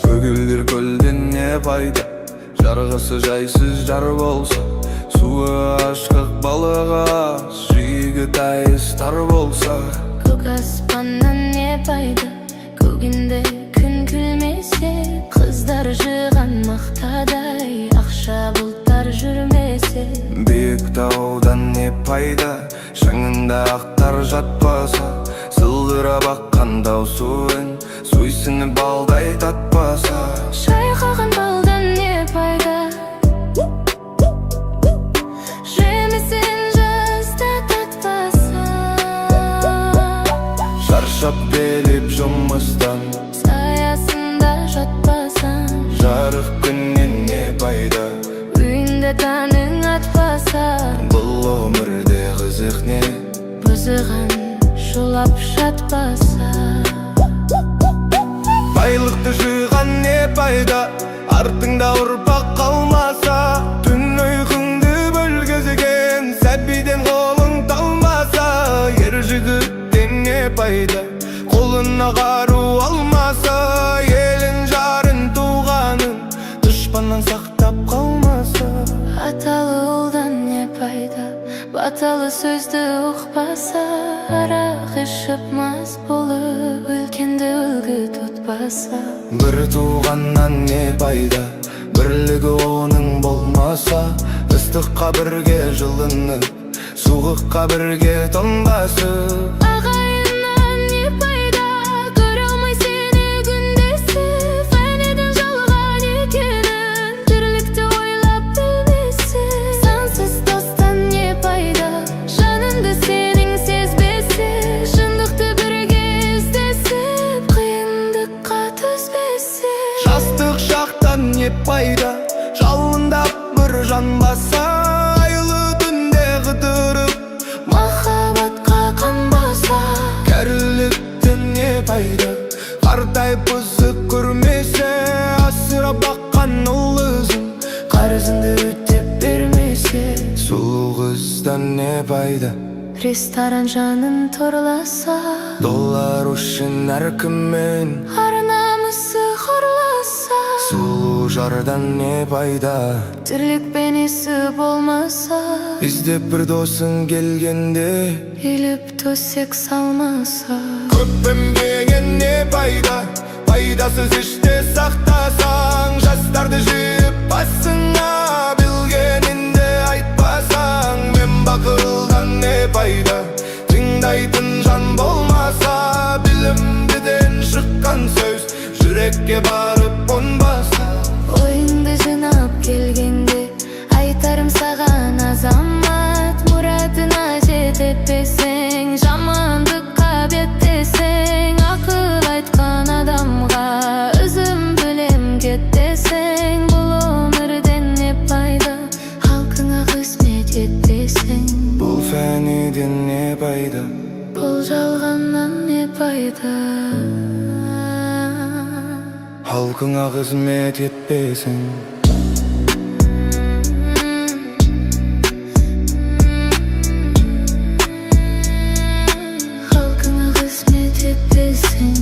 Көгілдер көлден не пайда, жарғысы жайсыз жар болса, суы ашқақ балыға жигі тайыз тар болса. Көк аспаннан не пайда, көгінде күн күлмесе, қыздар жиған мақтадай ақша бұлттар жүрмесе. Биік таудан не пайда, шаңында ақтар жатпаса, сылдырап аққан тау суын суйсыны балдай татпаса. Шайқаған балдан не пайда, жемісін жазда татпаса. Шаршап келіп жұмыстан, саясында жатпасаң, жарық күннен не пайда, үйінде таңың атпаса. бұл өмірде қызық не, бұзыған шулап жатпаса. байлықты жиған не пайда, артыңда ұрпақ қалмаса. Түн ұйқыңды бөлгізген сәбиден қолың талмаса. Ер жігіттен не пайда, қолына қару алмаса. Елін жарын туғанын дұшпаннан сақтап қалмаса. Аталы ұлдан не пайда, баталы сөзді ұқпаса. Арақ ішіп мас болып үлкенді үлгі тұтпаса. Бір туғаннан не пайда, бірлігі оның болмаса. Ыстыққа бірге жылынып, суыққа бірге тоңбасып. Ағайыннан не пайда, көре алмай сені күндесіп. Фәнеден жалған екенін тірлікті ойлап білмесі. Сансыз достан не пайда, жаныңды сенің сезбесі. Шындықты бірге іздесіп, қиындыққа түспесі. Жастық шақтан не пайда, жалындап бір жанбаса. Айлы түнде қыдырып, Махаббатқа қанбаса. кәріліктен не пайда, қартайып бұзық көрмесе. Асырап баққан ұлызын қарызынды өтеп бермесе. Сұлу қыздан не пайда, Ресторан жанын торласа. доллар үшін әркіммен Ар-намысы хорласа. сұлу жардан не пайда, Тірлік бейнесі болмаса. іздеп бір досың келгенде Еліп төсек салмаса. көп еңбегін не пайда, пайдасыз іште сақтасаң. Жастарды жиып басыңа, білгенінде айтпасаң. Мен бақылдан не пайда, тыңдайтын жан болмаса. Білімдіден шыққан сөз жүрекке барып қонбаса. Ойыңды жинап келгенде айтарым саған азамат. Мұратына жететпесең, жамандыққа беттесең. Ақыл айтқан адамға өзім білем кеттесең. Бұл өмірден не пайда, халқыңа қызмет етпесең. Бұл фәниден не пайда, Бұл жалғаннан не пайда, халқыңа қызмет етпесің. халқыңа қызмет етпесең.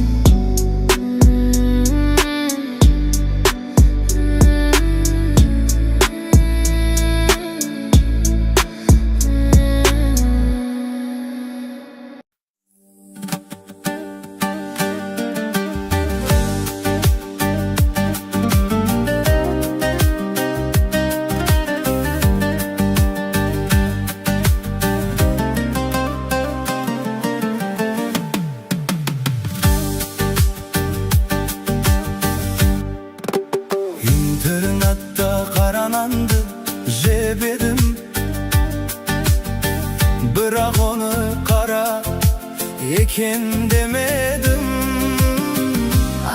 Интернатта қара нанды жеп едім, бірақ оны қара екен демедім.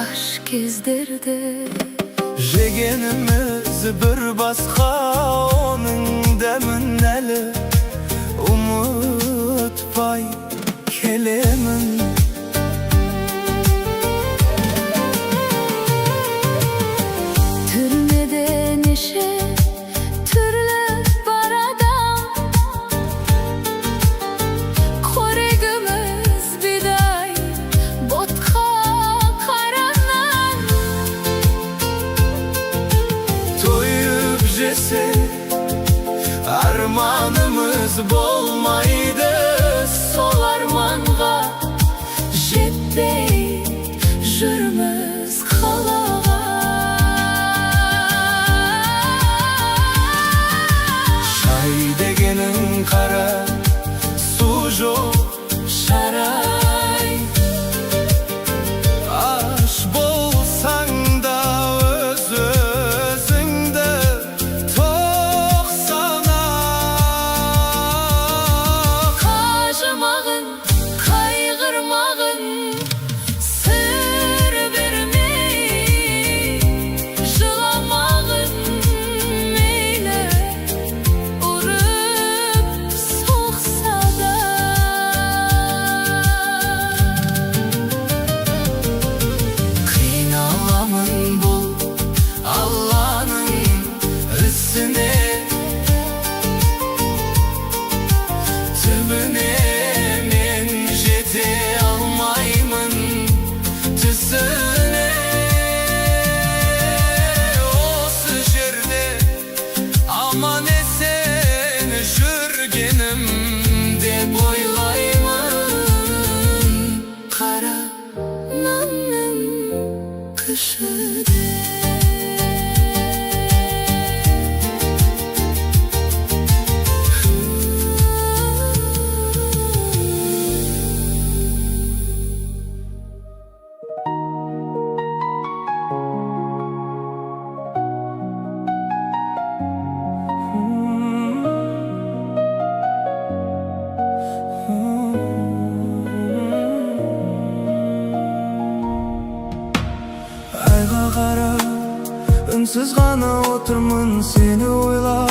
Аш кездерде жегеніміз бір басқа, оның дәмін әлі ұмытпай келемін. кішіде. Айға қарап үнсіз ғана отырмын сені ойлап.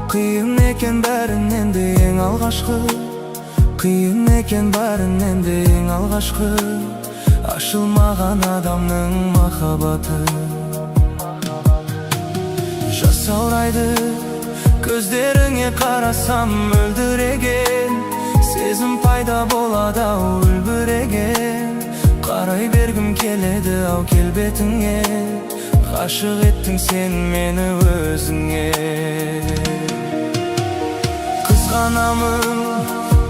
Қиын екен бәрінен де ең алғашқы, қиын екен бәрінен де ең алғашқы. Ашылмаған адамның махаббаты. Жасаурайды көздеріңе қарасам мөлдіреген, сезім пайда болады ау үлбіреген. Қарай бергім келеді ау келбетіңе, ғашық еттің сен мені өзіңе. Қызғанамын,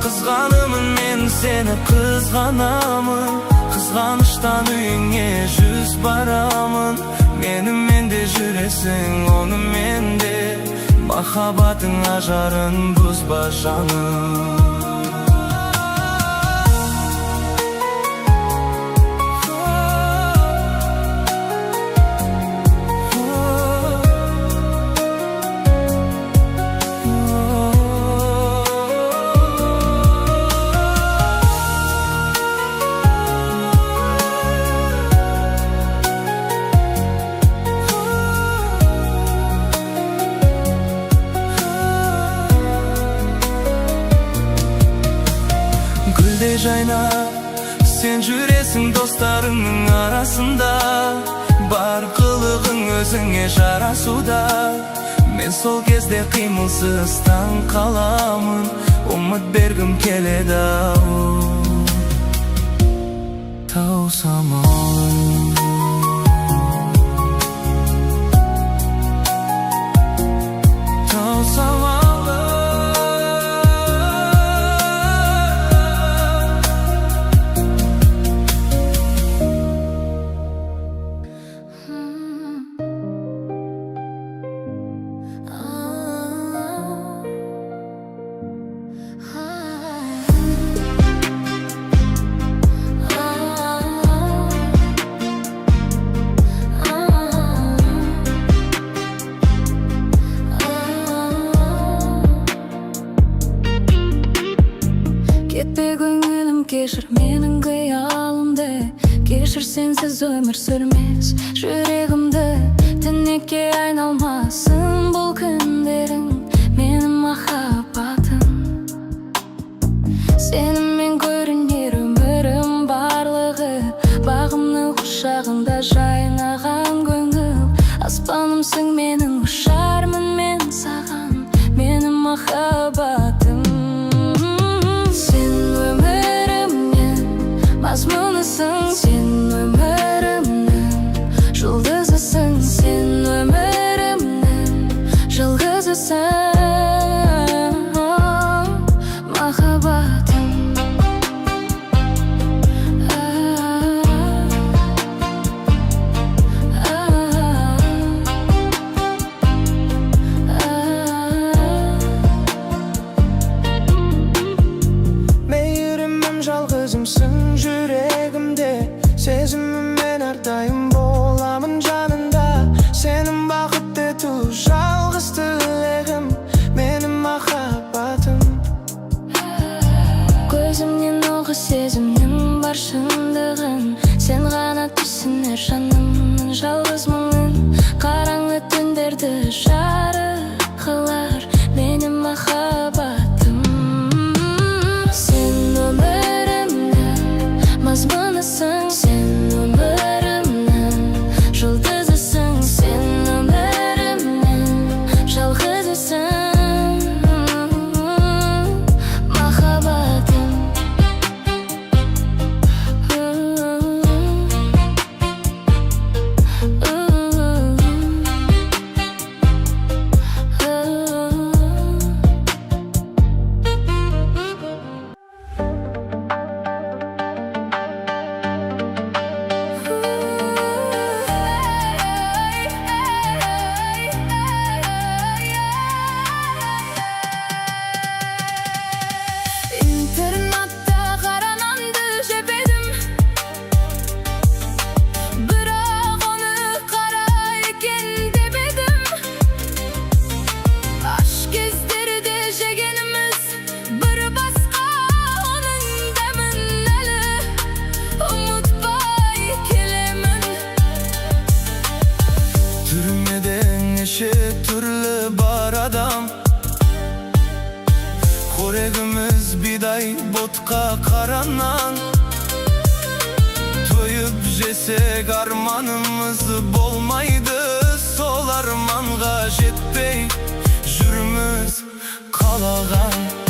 қызғанымын мен сені қызғанамын. Қызғаныштан үйіңе жүз барамын. Менімен де жүресің, онымен де. Махаббатың ажарын бұзба жаным. Гүлдей жайнап, сен жүресің достарыңның арасында. Бар қылығың өзіңе жарасуда. Мен сол кезде қимылсыз таң қаламын. Үміт бергім келеді ау тау самалын. Тау самалын. Кетпе көңілім, кешір менің қиялымды. Кешір сенсіз өмір сүрмес жүрегімді. Түнекке айналмасын бұл күндерің, менің махаббатым. Сенімен көрінер өмірім барлығы. Бағымның құшағында жайнаған көңіл. Аспанымсың менің, ұшармын мен саған, менің махаббатым. Мазмұнысың, сен өмірімнің жұлдызысың, сен өмірімнің жалғызысың, махаббатым. Мейірімім жалғызымсың жүрегімде, сезіміммен әрдайым боламын жанында. Сенің бақытты ету жалғыз тілегім, менің махаббатым. Көзімнен оғы сезімнің бар шындығын, сен ғана түсінер жанымның жалғыз мұңын. Қараңғы түндерді жарық қылар менің махаббатым. Сен өмірімнің мазмұнысың, сен өмірімнің жұлдызысың, сен өмірімнің жалғызысың, махаббатым. Yüreğimiz biday botqa qaranan Toyup jesek armanımız bolmaydı Sol armanға жетпей жүрміз қалаған